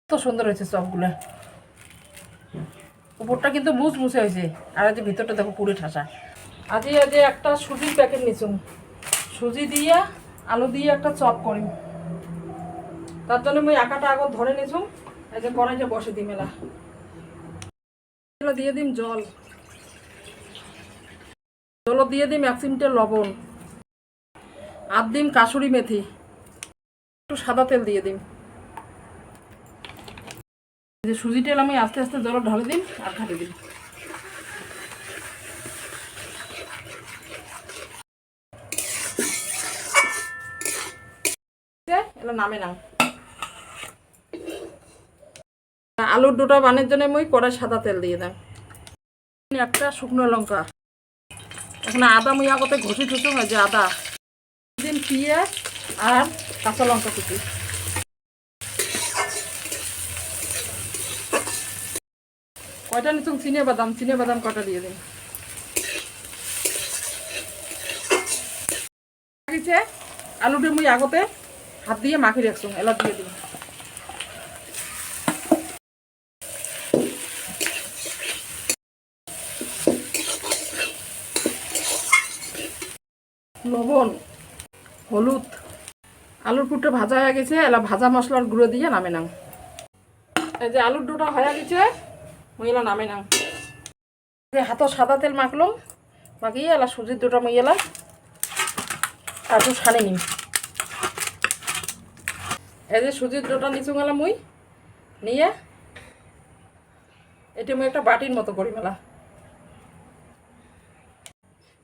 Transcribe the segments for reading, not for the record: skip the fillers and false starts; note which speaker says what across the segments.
Speaker 1: তো সুন্দর হয়েছে চপগুলো, উপরটা কিন্তু মুচমুচে হয়েছে, আর এই যে ভিতরটা দেখো পুরো ঠাসা। আজ একটা সুজির প্যাকেট নিছুম, সুজি দিয়ে আলু দিয়ে একটা চপ করি, তার জন্য আমি আঁকাটা আগত ধরে নিছুম। এই যে কড়াইটা বসে দিই মেলা, দিয়ে দিম জল দিয়ে দিম 1 চিমটে লবণ, আর দিম কাসুরি মেথি, একটু সাদা তেল দিয়ে দিম। এই যে সুজি তেল আমি আস্তে আস্তে জল ঢালে দিম আর ঘাটে দিম। এলা নামে নাও। আলুর ডোটা বানের জন্য মই কড়াই সাদা তেল দিয়ে দাম, একটা শুকনো লঙ্কা, এখন আদা মুই আগতে ঘষি ঠুসু হয় যে আদা দিন, পেঁয়াজ আর কাঁচা লঙ্কা কুচি, কয়টা নিচুন চিনে বাদাম কয়টা দিয়ে দিন। আলুটা মুই আগতে হাত দিয়ে মাখি রাখছুম, এলা দিয়ে দিন। লবণ, হলুদ, আলুর পুরটা ভাজা হয়ে গেছে, এলা ভাজা মশলার গুঁড়ো দিয়ে নামে নাও। এই যে আলুর ডোটা হয়ে গেছে, মুই এলা নামে নাও। হাতও সাদা তেল মাখলাম, মাখিয়ে এলা সুজির ডোটা মুই এলা আর একটু ছানে নিম। এই যে সুজির ডোটা নিচু গেলাম মুই নিয়ে, এটা মুই একটা বাটির মতো করি মেলা।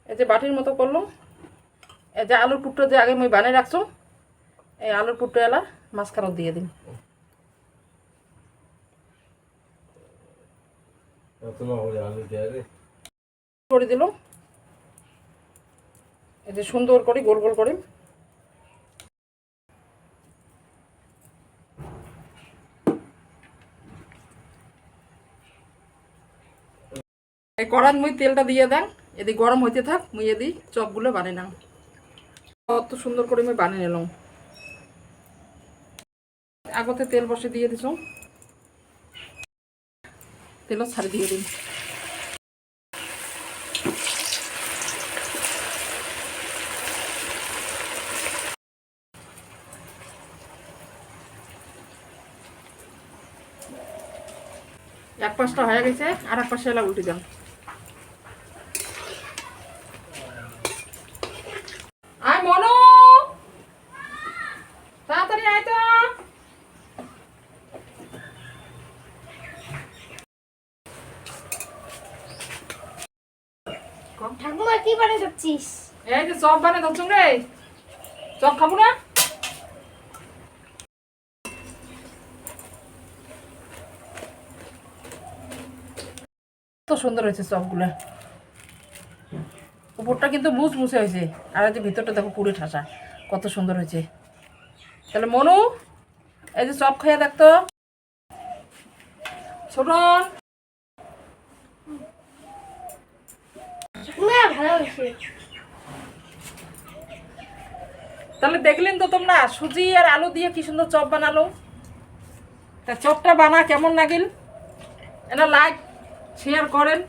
Speaker 1: এই যে বাটির মতো করলাম, এই যে আলুর পুরটা যে আগে মুই বানিয়ে রাখছো, এই আলুর পুরটা এলা মাঝখানে দিয়ে দিন, করে দিল। এই যে সুন্দর করে গোল গোল করি। এই কড়াত মুই তেলটা দিয়ে দেন, এদি গরম হইতে থাক, মুই এদি চপগুলো বানিয়ে নাও। কত সুন্দর করে মুই বানিয়ে নিলাম। আগতে তেল বসে দিয়ে দিছ, তেলও ছাড়ি দিয়ে দিন। এক পাশটা হয়ে গেছে, আর এক পাশে এলা উল্টে দেন। আয় মনু, তাড়াতাড়ি আয় তো।
Speaker 2: ঠাকুমা কি বানিয়ে যাচ্ছিস?
Speaker 1: এই যে চপ বানিয়ে যাচ্ছ রে, চপ খাবো না? তো সুন্দর হয়েছে চপগুলো, উপরটা কিন্তু মুচমুচে হয়েছে, আর এই যে ভিতরটা দেখো পুরো ঠাসা, কত সুন্দর হয়েছে। তাহলে মনু, এই যে চপ খাইয়া দেখতো ছোট।
Speaker 2: ভালো হয়েছে।
Speaker 1: তাহলে দেখলেন তো তোমরা, সুজি আর আলু দিয়ে কি সুন্দর চপ বানালো। তা চপটা বানা কেমন লাগিল, এটা লাইক শেয়ার করেন।